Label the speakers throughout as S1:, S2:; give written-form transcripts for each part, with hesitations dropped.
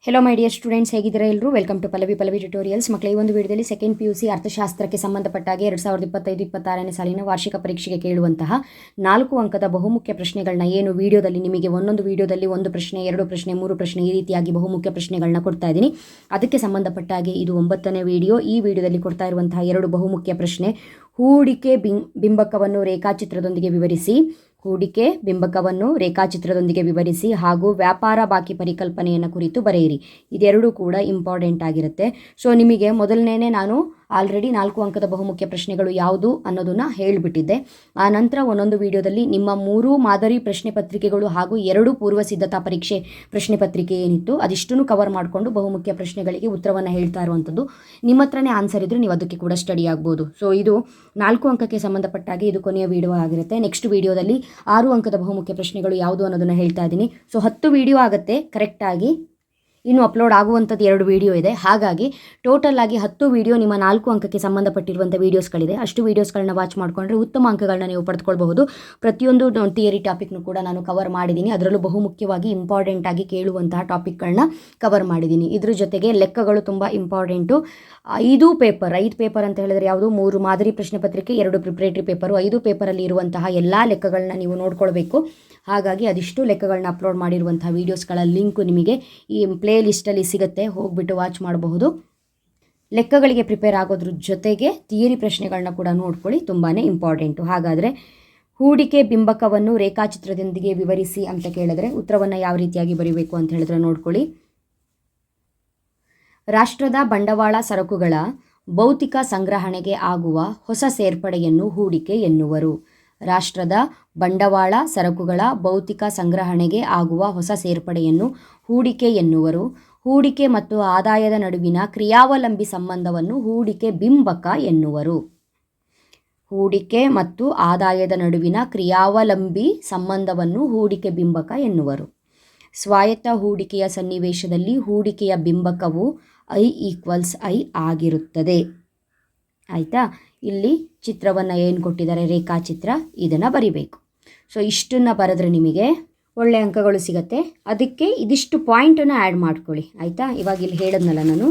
S1: Hello my dear students, ಹೇಗಿದ್ದೀರಾ ಎಲ್ಲರೂ? Welcome to Pallavi tutorials. ಮಕ್ಕಳ ಈ ಒಂದು ವಿಡಿಯೋದಲ್ಲಿ ಸೆಕೆಂಡ್ PUC ಅರ್ಥಶಾಸ್ತ್ರಕ್ಕೆ ಸಂಬಂಧಪಟ್ಟಾಗೆ 2025-26ನೇ ಸಾಲಿನ ವಾರ್ಷಿಕ ಪರೀಕ್ಷೆಗೆ ಕೇಳುವಂತಹ 4 ಅಂಕದ ಬಹುಮುಖ್ಯ ಪ್ರಶ್ನೆಗಳನ್ನ ಏನು ವಿಡಿಯೋದಲ್ಲಿ ನಿಮಗೆ ಒಂದೊಂದು ವಿಡಿಯೋದಲ್ಲಿ 1 ಪ್ರಶ್ನೆ 2 ಪ್ರಶ್ನೆ 3 ಪ್ರಶ್ನೆ ಈ ರೀತಿಯಾಗಿ ಬಹುಮುಖ್ಯ ಪ್ರಶ್ನೆಗಳನ್ನ ಕೊಡ್ತಾ ಇದ್ದೀನಿ. ಅದಕ್ಕೆ ಸಂಬಂಧಪಟ್ಟಾಗೆ ಇದು 9ನೇ ವಿಡಿಯೋ. ಈ ವಿಡಿಯೋದಲ್ಲಿ ಕೊಡ್ತಾ ಇರುವಂತಹ 2 ಬಹುಮುಖ್ಯ ಪ್ರಶ್ನೆ: ಹೂಡಿಕೆ ಬಿಂಬಕವನ್ನು ರೇಖಾಚಿತ್ರದೊಂದಿಗೆ ವಿವರಿಸಿ, ಹೂಡಿಕೆ ಬಿಂಬಕವನ್ನು ರೇಖಾಚಿತ್ರದೊಂದಿಗೆ ವಿವರಿಸಿ ಹಾಗೂ ವ್ಯಾಪಾರ ಬಾಕಿ ಪರಿಕಲ್ಪನೆಯನ್ನು ಕುರಿತು ಬರೆಯಿರಿ. ಇದೆರಡೂ ಕೂಡ ಇಂಪಾರ್ಟೆಂಟ್ ಆಗಿರುತ್ತೆ. ಸೊ ನಿಮಗೆ ಮೊದಲನೇ ನಾನು ಆಲ್ರೆಡಿ 4 ಅಂಕದ ಬಹುಮುಖ್ಯ ಪ್ರಶ್ನೆಗಳು ಯಾವುದು ಅನ್ನೋದನ್ನು ಹೇಳಿಬಿಟ್ಟಿದ್ದೆ. ಆ ನಂತರ ಒಂದೊಂದು ವಿಡಿಯೋದಲ್ಲಿ ನಿಮ್ಮ 3 ಮಾದರಿ ಪ್ರಶ್ನೆ ಪತ್ರಿಕೆಗಳು ಹಾಗೂ 2 ಪೂರ್ವ ಸಿದ್ಧತಾ ಪರೀಕ್ಷೆ ಪ್ರಶ್ನೆ ಪತ್ರಿಕೆ ಏನಿತ್ತು ಅದಿಷ್ಟನ್ನು ಕವರ್ ಮಾಡಿಕೊಂಡು ಬಹುಮುಖ್ಯ ಪ್ರಶ್ನೆಗಳಿಗೆ ಉತ್ತರವನ್ನು ಹೇಳ್ತಾ ಇರುವಂಥದ್ದು. ನಿಮ್ಮ ಹತ್ರನೇ ಆನ್ಸರ್ ಇದ್ದರೆ ನೀವು ಅದಕ್ಕೆ ಕೂಡ ಸ್ಟಡಿ ಆಗ್ಬೋದು. ಸೊ ಇದು 4 ಅಂಕಕ್ಕೆ ಸಂಬಂಧಪಟ್ಟಾಗೆ ಇದು ಕೊನೆಯ ವಿಡಿಯೋ ಆಗಿರುತ್ತೆ. ನೆಕ್ಸ್ಟ್ ವಿಡಿಯೋದಲ್ಲಿ 6 ಅಂಕದ ಬಹುಮುಖ್ಯ ಪ್ರಶ್ನೆಗಳು ಯಾವುದು ಅನ್ನೋದನ್ನು ಹೇಳ್ತಾ ಇದ್ದೀನಿ. ಸೊ 10 ವಿಡಿಯೋ ಆಗುತ್ತೆ ಕರೆಕ್ಟಾಗಿ. ಇನ್ನು ಅಪ್ಲೋಡ್ ಆಗುವಂಥದ್ದು 2 ವಿಡಿಯೋ ಇದೆ. ಹಾಗಾಗಿ ಟೋಟಲ್ ಆಗಿ 10 ವಿಡಿಯೋ ನಿಮ್ಮ 4 ಅಂಕಕ್ಕೆ ಸಂಬಂಧಪಟ್ಟಿರುವಂಥ ವೀಡಿಯೋಸ್ಗಳಿದೆ. ಅಷ್ಟು ವೀಡಿಯೋಸ್ಗಳನ್ನ ವಾಚ್ ಮಾಡಿಕೊಂಡ್ರೆ ಉತ್ತಮ ಅಂಕಗಳನ್ನ ನೀವು ಪಡೆದುಕೊಳ್ಬಹುದು. ಪ್ರತಿಯೊಂದು ಥಿಯರಿ ಟಾಪಿಕ್ನು ಕೂಡ ನಾನು ಕವರ್ ಮಾಡಿದ್ದೀನಿ. ಅದರಲ್ಲೂ ಬಹುಮುಖ್ಯವಾಗಿ ಇಂಪಾರ್ಟೆಂಟ್ ಆಗಿ ಕೇಳುವಂತಹ ಟಾಪಿಕ್ಗಳನ್ನ ಕವರ್ ಮಾಡಿದ್ದೀನಿ. ಇದ್ರ ಜೊತೆಗೆ ಲೆಕ್ಕಗಳು ತುಂಬ ಇಂಪಾರ್ಟೆಂಟು. 5 ಪೇಪರ್ ಅಂತ ಹೇಳಿದ್ರೆ ಯಾವುದು? 3 ಮಾದರಿ ಪ್ರಶ್ನೆ ಪತ್ರಿಕೆ, 2 ಪ್ರಿಪ್ರೇಟರಿ ಪೇಪರು. 5 ಪೇಪರಲ್ಲಿ ಇರುವಂತಹ ಎಲ್ಲ ಲೆಕ್ಕಗಳನ್ನ ನೀವು ನೋಡ್ಕೊಳ್ಬೇಕು. ಹಾಗಾಗಿ ಅದಿಷ್ಟು ಲೆಕ್ಕಗಳನ್ನ ಅಪ್ಲೋಡ್ ಮಾಡಿರುವಂತಹ ವೀಡಿಯೋಸ್ಗಳ ಲಿಂಕು ನಿಮಗೆ ಈ ಪ್ಲೇ ಲಿಸ್ಟಲ್ಲಿ ಸಿಗುತ್ತೆ, ಹೋಗ್ಬಿಟ್ಟು ವಾಚ್ ಮಾಡಬಹುದು. ಲೆಕ್ಕಗಳಿಗೆ ಪ್ರಿಪೇರ್ ಆಗೋದ್ರ ಜೊತೆಗೆ ಥಿಯರಿ ಪ್ರಶ್ನೆಗಳನ್ನ ಕೂಡ ನೋಡ್ಕೊಳ್ಳಿ, ತುಂಬಾ ಇಂಪಾರ್ಟೆಂಟು. ಹಾಗಾದರೆ ಹೂಡಿಕೆ ಬಿಂಬಕವನ್ನು ರೇಖಾಚಿತ್ರದೊಂದಿಗೆ ವಿವರಿಸಿ ಅಂತ ಕೇಳಿದ್ರೆ ಉತ್ತರವನ್ನು ಯಾವ ರೀತಿಯಾಗಿ ಬರೀಬೇಕು ಅಂತ ಹೇಳಿದ್ರೆ ನೋಡ್ಕೊಳ್ಳಿ. ರಾಷ್ಟ್ರದ ಬಂಡವಾಳ ಸರಕುಗಳ ಭೌತಿಕ ಸಂಗ್ರಹಣೆಗೆ ಆಗುವ ಹೊಸ ಸೇರ್ಪಡೆಯನ್ನು ಹೂಡಿಕೆ ಎನ್ನುವರು. ರಾಷ್ಟ್ರದ ಬಂಡವಾಳ ಸರಕುಗಳ ಭೌತಿಕ ಸಂಗ್ರಹಣೆಗೆ ಆಗುವ ಹೊಸ ಸೇರ್ಪಡೆಯನ್ನು ಹೂಡಿಕೆ ಎನ್ನುವರು. ಹೂಡಿಕೆ ಮತ್ತು ಆದಾಯದ ನಡುವಿನ ಕ್ರಿಯಾವಲಂಬಿ ಸಂಬಂಧವನ್ನು ಹೂಡಿಕೆ ಬಿಂಬಕ ಎನ್ನುವರು. ಹೂಡಿಕೆ ಮತ್ತು ಆದಾಯದ ನಡುವಿನ ಕ್ರಿಯಾವಲಂಬಿ ಸಂಬಂಧವನ್ನು ಹೂಡಿಕೆ ಬಿಂಬಕ ಎನ್ನುವರು. ಸ್ವಾಯತ್ತ ಹೂಡಿಕೆಯ ಸನ್ನಿವೇಶದಲ್ಲಿ ಹೂಡಿಕೆಯ ಬಿಂಬಕವು I=I ಆಗಿರುತ್ತದೆ. ಆಯಿತಾ? ಇಲ್ಲಿ ಚಿತ್ರವನ್ನು ಏನು ಕೊಟ್ಟಿದ್ದಾರೆ, ರೇಖಾಚಿತ್ರ, ಇದನ್ನು ಬರಿಬೇಕು. ಸೊ ಇಷ್ಟನ್ನು ಬರೆದ್ರೆ ನಿಮಗೆ ಒಳ್ಳೆ ಅಂಕಗಳು ಸಿಗುತ್ತೆ. ಅದಕ್ಕೆ ಇದಿಷ್ಟು ಪಾಯಿಂಟನ್ನು ಆ್ಯಡ್ ಮಾಡ್ಕೊಳ್ಳಿ. ಆಯಿತಾ? ಇವಾಗ ಇಲ್ಲಿ ಹೇಳಿದ್ನಲ್ಲ ನಾನು,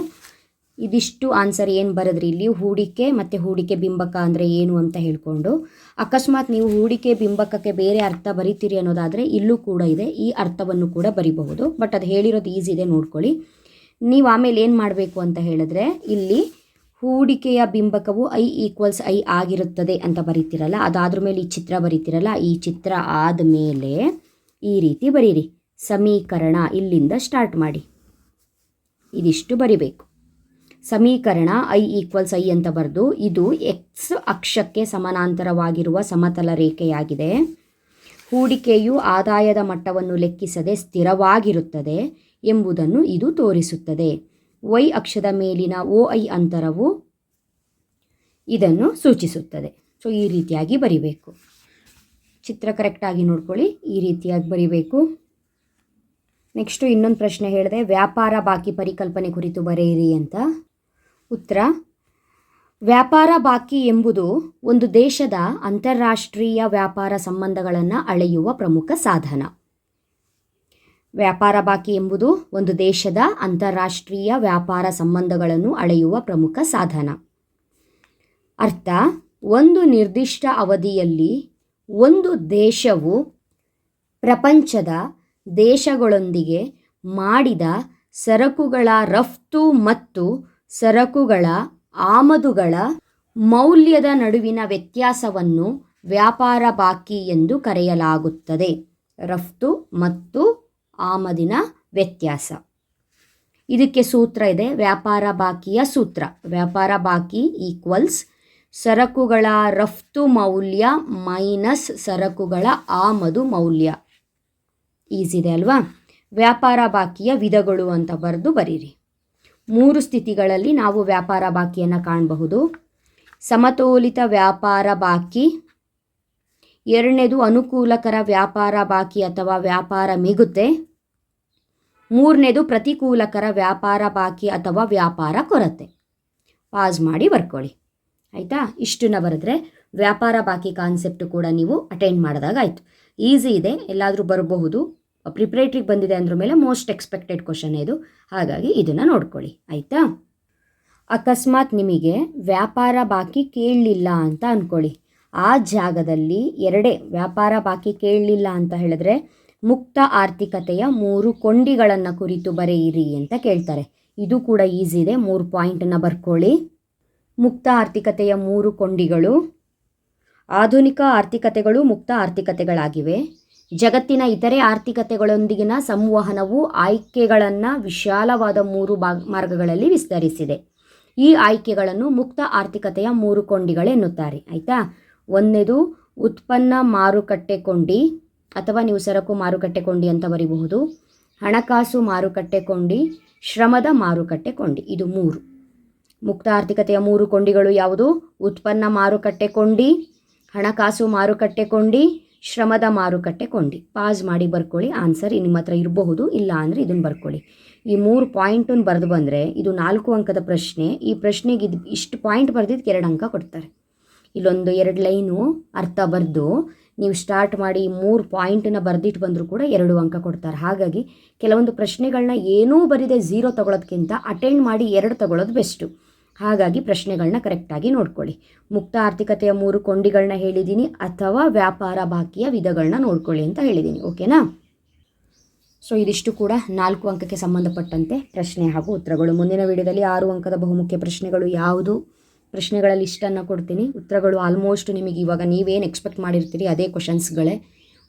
S1: ಇದಿಷ್ಟು ಆನ್ಸರ್ ಏನು ಬರೆದ್ರಿ ಇಲ್ಲಿ, ಹೂಡಿಕೆ ಮತ್ತು ಹೂಡಿಕೆ ಬಿಂಬಕ ಅಂದರೆ ಏನು ಅಂತ ಹೇಳ್ಕೊಂಡು, ಅಕಸ್ಮಾತ್ ನೀವು ಹೂಡಿಕೆ ಬಿಂಬಕಕ್ಕೆ ಬೇರೆ ಅರ್ಥ ಬರಿತೀರಿ ಅನ್ನೋದಾದರೆ ಇಲ್ಲೂ ಕೂಡ ಇದೆ, ಈ ಅರ್ಥವನ್ನು ಕೂಡ ಬರಿಬಹುದು. ಬಟ್ ಅದು ಹೇಳಿರೋದು ಈಸಿ ಇದೆ, ನೋಡ್ಕೊಳ್ಳಿ. ನೀವು ಆಮೇಲೆ ಏನು ಮಾಡಬೇಕು ಅಂತ ಹೇಳಿದ್ರೆ, ಇಲ್ಲಿ ಹೂಡಿಕೆಯ ಬಿಂಬಕವು I=I ಆಗಿರುತ್ತದೆ ಅಂತ ಬರೀತಿರಲ್ಲ, ಅದಾದ್ರ ಮೇಲೆ ಈ ಚಿತ್ರ ಬರೀತಿರಲ್ಲ, ಈ ಚಿತ್ರ ಆದಮೇಲೆ ಈ ರೀತಿ ಬರೀರಿ. ಸಮೀಕರಣ ಇಲ್ಲಿಂದ ಸ್ಟಾರ್ಟ್ ಮಾಡಿ, ಇದಿಷ್ಟು ಬರಿಬೇಕು. ಸಮೀಕರಣ I=I ಅಂತ ಬರೆದು, ಇದು X ಅಕ್ಷಕ್ಕೆ ಸಮಾನಾಂತರವಾಗಿರುವ ಸಮತಲ ರೇಖೆಯಾಗಿದೆ. ಹೂಡಿಕೆಯು ಆದಾಯದ ಮಟ್ಟವನ್ನು ಲೆಕ್ಕಿಸದೆ ಸ್ಥಿರವಾಗಿರುತ್ತದೆ ಎಂಬುದನ್ನು ಇದು ತೋರಿಸುತ್ತದೆ. Y ಅಕ್ಷದ ಮೇಲಿನ OI ಅಂತರವು ಇದನ್ನು ಸೂಚಿಸುತ್ತದೆ. ಸೊ ಈ ರೀತಿಯಾಗಿ ಬರಿಬೇಕು. ಚಿತ್ರ ಕರೆಕ್ಟಾಗಿ ನೋಡ್ಕೊಳ್ಳಿ, ಈ ರೀತಿಯಾಗಿ ಬರಿಬೇಕು. ನೆಕ್ಸ್ಟು ಇನ್ನೊಂದು ಪ್ರಶ್ನೆ ಹೇಳಿದೆ, ವ್ಯಾಪಾರ ಬಾಕಿ ಪರಿಕಲ್ಪನೆ ಕುರಿತು ಬರೆಯಿರಿ ಅಂತ. ಉತ್ತರ: ವ್ಯಾಪಾರ ಬಾಕಿ ಎಂಬುದು ಒಂದು ದೇಶದ ಅಂತಾರಾಷ್ಟ್ರೀಯ ವ್ಯಾಪಾರ ಸಂಬಂಧಗಳನ್ನು ಅಳೆಯುವ ಪ್ರಮುಖ ಸಾಧನ. ವ್ಯಾಪಾರ ಬಾಕಿ ಎಂಬುದು ಒಂದು ದೇಶದ ಅಂತಾರಾಷ್ಟ್ರೀಯ ವ್ಯಾಪಾರ ಸಂಬಂಧಗಳನ್ನು ಅಳೆಯುವ ಪ್ರಮುಖ ಸಾಧನ. ಅರ್ಥ: ಒಂದು ನಿರ್ದಿಷ್ಟ ಅವಧಿಯಲ್ಲಿ ಒಂದು ದೇಶವು ಪ್ರಪಂಚದ ದೇಶಗಳೊಂದಿಗೆ ಮಾಡಿದ ಸರಕುಗಳ ರಫ್ತು ಮತ್ತು ಸರಕುಗಳ ಆಮದುಗಳ ಮೌಲ್ಯದ ನಡುವಿನ ವ್ಯತ್ಯಾಸವನ್ನು ವ್ಯಾಪಾರ ಬಾಕಿ ಎಂದು ಕರೆಯಲಾಗುತ್ತದೆ. ರಫ್ತು ಮತ್ತು ಆಮದಿನ ವ್ಯತ್ಯಾಸ, ಇದಕ್ಕೆ ಸೂತ್ರ ಇದೆ, ವ್ಯಾಪಾರ ಬಾಕಿಯ ಸೂತ್ರ. ವ್ಯಾಪಾರ ಬಾಕಿ ಈಕ್ವಲ್ಸ್ ಸರಕುಗಳ ರಫ್ತು ಮೌಲ್ಯ ಮೈನಸ್ ಸರಕುಗಳ ಆಮದು ಮೌಲ್ಯ. ಈಸಿ ಇದೆ ಅಲ್ವಾ? ವ್ಯಾಪಾರ ಬಾಕಿಯ ವಿಧಗಳು ಅಂತ ಬರೆದು ಬರೀರಿ. 3 ಸ್ಥಿತಿಗಳಲ್ಲಿ ನಾವು ವ್ಯಾಪಾರ ಬಾಕಿಯನ್ನು ಕಾಣಬಹುದು. ಸಮತೋಲಿತ ವ್ಯಾಪಾರ ಬಾಕಿ, ಎರಡನೇದು ಅನುಕೂಲಕರ ವ್ಯಾಪಾರ ಬಾಕಿ ಅಥವಾ ವ್ಯಾಪಾರ ಮಿಗುತೆ, 3ನೇದು ಪ್ರತಿಕೂಲಕರ ವ್ಯಾಪಾರ ಬಾಕಿ ಅಥವಾ ವ್ಯಾಪಾರ ಕೊರತೆ. ಪಾಸ್ ಮಾಡಿ ಬರ್ಕೊಳ್ಳಿ. ಆಯಿತಾ? ಇಷ್ಟನ್ನು ಬರೆದ್ರೆ ವ್ಯಾಪಾರ ಬಾಕಿ ಕಾನ್ಸೆಪ್ಟು ಕೂಡ ನೀವು ಅಟೆಂಡ್ ಮಾಡಿದಾಗ ಆಯಿತು. ಈಸಿ ಇದೆ, ಎಲ್ಲಾದರೂ ಬರಬಹುದು. ಪ್ರಿಪ್ರೇಟ್ರಿಗೆ ಬಂದಿದೆ ಅಂದ್ರ ಮೇಲೆ ಮೋಸ್ಟ್ ಎಕ್ಸ್ಪೆಕ್ಟೆಡ್ ಕ್ವಶನ್ ಇದು, ಹಾಗಾಗಿ ಇದನ್ನು ನೋಡ್ಕೊಳ್ಳಿ ಆಯಿತಾ. ಅಕಸ್ಮಾತ್ ನಿಮಗೆ ವ್ಯಾಪಾರ ಬಾಕಿ ಕೇಳಲಿಲ್ಲ ಅಂತ ಅಂದ್ಕೊಳ್ಳಿ, ಆ ಜಾಗದಲ್ಲಿ ಎರಡೇ ವ್ಯಾಪಾರ ಬಾಕಿ ಕೇಳಲಿಲ್ಲ ಅಂತ ಹೇಳಿದ್ರೆ ಮುಕ್ತ ಆರ್ಥಿಕತೆಯ 3 ಕೊಂಡಿಗಳನ್ನು ಕುರಿತು ಬರೆಯಿರಿ ಅಂತ ಕೇಳ್ತಾರೆ. ಇದು ಕೂಡ ಈಸಿ ಇದೆ, 3 ಪಾಯಿಂಟನ್ನು ಬರ್ಕೊಳ್ಳಿ. ಮುಕ್ತ ಆರ್ಥಿಕತೆಯ 3 ಕೊಂಡಿಗಳು: ಆಧುನಿಕ ಆರ್ಥಿಕತೆಗಳು ಮುಕ್ತ ಆರ್ಥಿಕತೆಗಳಾಗಿವೆ. ಜಗತ್ತಿನ ಇತರೆ ಆರ್ಥಿಕತೆಗಳೊಂದಿಗಿನ ಸಂವಹನವು ಆಯ್ಕೆಗಳನ್ನು ವಿಶಾಲವಾದ 3 ಮಾರ್ಗಗಳಲ್ಲಿ ವಿಸ್ತರಿಸಿದೆ. ಈ ಆಯ್ಕೆಗಳನ್ನು ಮುಕ್ತ ಆರ್ಥಿಕತೆಯ 3 ಕೊಂಡಿಗಳೆನ್ನುತ್ತಾರೆ ಆಯಿತಾ. ಒಂದನೇದು ಉತ್ಪನ್ನ ಮಾರುಕಟ್ಟೆ ಕೊಂಡಿ, ಅಥವಾ ನೀವು ಸರಕು ಮಾರುಕಟ್ಟೆ ಕೊಂಡಿ ಅಂತ ಬರೀಬಹುದು. ಹಣಕಾಸು ಮಾರುಕಟ್ಟೆ ಕೊಂಡಿ, ಶ್ರಮದ ಮಾರುಕಟ್ಟೆ ಕೊಂಡಿ. ಇದು 3 ಮುಕ್ತ ಆರ್ಥಿಕತೆಯ 3 ಕೊಂಡಿಗಳು ಯಾವುದು? ಉತ್ಪನ್ನ ಮಾರುಕಟ್ಟೆ ಕೊಂಡಿ, ಹಣಕಾಸು ಮಾರುಕಟ್ಟೆ ಕೊಂಡಿ, ಶ್ರಮದ ಮಾರುಕಟ್ಟೆ ಕೊಂಡಿ. ಪಾಸ್ ಮಾಡಿ ಬರ್ಕೊಳ್ಳಿ. ಆನ್ಸರ್ ನಿಮ್ಮ ಹತ್ರ ಇರಬಹುದು, ಇಲ್ಲ ಅಂದರೆ ಇದನ್ನು ಬರ್ಕೊಳ್ಳಿ. ಈ 3 ಪಾಯಿಂಟನ್ನು ಬರೆದು ಬಂದರೆ ಇದು 4 ಅಂಕದ ಪ್ರಶ್ನೆ. ಈ ಪ್ರಶ್ನೆಗೆ ಇಷ್ಟು ಪಾಯಿಂಟ್ ಬರೆದಿದ್ದಕ್ಕೆ 2 ಅಂಕ ಕೊಡ್ತಾರೆ. ಇಲ್ಲೊಂದು 2 ಲೈನು ಅರ್ಥ ಬರೆದು ನೀವು ಸ್ಟಾರ್ಟ್ ಮಾಡಿ 3 ಪಾಯಿಂಟನ್ನು ಬರೆದಿಟ್ಟು ಬಂದರೂ ಕೂಡ 2 ಅಂಕ ಕೊಡ್ತಾರೆ. ಹಾಗಾಗಿ ಕೆಲವೊಂದು ಪ್ರಶ್ನೆಗಳನ್ನ ಏನೂ ಬರೀದೆ 0 ತಗೊಳ್ಳೋದಕ್ಕಿಂತ ಅಟೆಂಡ್ ಮಾಡಿ 2 ತಗೊಳ್ಳೋದು ಬೆಸ್ಟು. ಹಾಗಾಗಿ ಪ್ರಶ್ನೆಗಳನ್ನ ಕರೆಕ್ಟಾಗಿ ನೋಡ್ಕೊಳ್ಳಿ. ಮುಕ್ತ ಆರ್ಥಿಕತೆಯ 3 ಕೊಂಡಿಗಳನ್ನ ಹೇಳಿದ್ದೀನಿ, ಅಥವಾ ವ್ಯಾಪಾರ ಬಾಕಿಯ ವಿಧಗಳನ್ನ ನೋಡ್ಕೊಳ್ಳಿ ಅಂತ ಹೇಳಿದ್ದೀನಿ. ಓಕೆನಾ? ಸೊ ಇದಿಷ್ಟು ಕೂಡ 4 ಅಂಕಕ್ಕೆ ಸಂಬಂಧಪಟ್ಟಂತೆ ಪ್ರಶ್ನೆ ಹಾಗೂ ಉತ್ತರಗಳು. ಮುಂದಿನ ವಿಡಿಯೋದಲ್ಲಿ 6 ಅಂಕದ ಬಹುಮುಖ್ಯ ಪ್ರಶ್ನೆಗಳು ಯಾವುದು, ಪ್ರಶ್ನೆಗಳ ಲಿಸ್ಟನ್ನು ಕೊಡ್ತೀನಿ. ಉತ್ತರಗಳು ಆಲ್ಮೋಸ್ಟ್ ನಿಮಗೆ ಇವಾಗ ನೀವೇನು ಎಕ್ಸ್ಪೆಕ್ಟ್ ಮಾಡಿರ್ತೀರಿ ಅದೇ ಕ್ವಶನ್ಸ್ಗಳೇ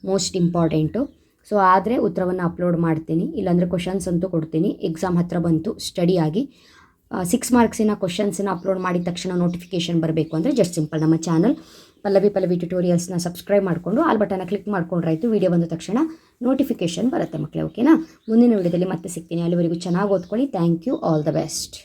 S1: ಮೋಸ್ಟ್ ಇಂಪಾರ್ಟೆಂಟು. ಸೊ ಆದರೆ ಉತ್ತರವನ್ನು ಅಪ್ಲೋಡ್ ಮಾಡ್ತೀನಿ, ಇಲ್ಲಾಂದರೆ ಕ್ವಶನ್ಸ್ ಅಂತೂ ಕೊಡ್ತೀನಿ. ಎಕ್ಸಾಮ್ ಹತ್ರ ಬಂತು, ಸ್ಟಡಿಯಾಗಿ 6 ಮಾರ್ಕ್ಸಿನ ಕ್ವಶನ್ಸನ್ನು ಅಪ್ಲೋಡ್ ಮಾಡಿದ ತಕ್ಷಣ ನೋಟಿಫಿಕೇಷನ್ ಬರಬೇಕು ಅಂದರೆ ಜಸ್ಟ್ ಸಿಂಪಲ್ ನಮ್ಮ ಚಾನಲ್ ಪಲ್ಲವಿ ಟ್ಯುಟೋರಿಯಲ್ಸ್ನ ಸಬ್ಸ್ಕ್ರೈಬ್ ಮಾಡಿಕೊಂಡು ಆಲ್ ಬಟನ್ನ ಕ್ಲಿಕ್ ಮಾಡ್ಕೊಂಡ್ರಾಯ್ತು. ವಿಡಿಯೋ ಬಂದ ತಕ್ಷಣ ನೋಟಿಫಿಕೇಷನ್ ಬರುತ್ತೆ ಮಕ್ಕಳೇ. ಓಕೆನಾ? ಮುಂದಿನ ವಿಡಿಯೋದಲ್ಲಿ ಮತ್ತೆ ಸಿಗ್ತೀನಿ. ಅಲ್ಲಿವರೆಗೂ ಚೆನ್ನಾಗಿ ಓದ್ಕೊಳ್ಳಿ. Thank you. All the best.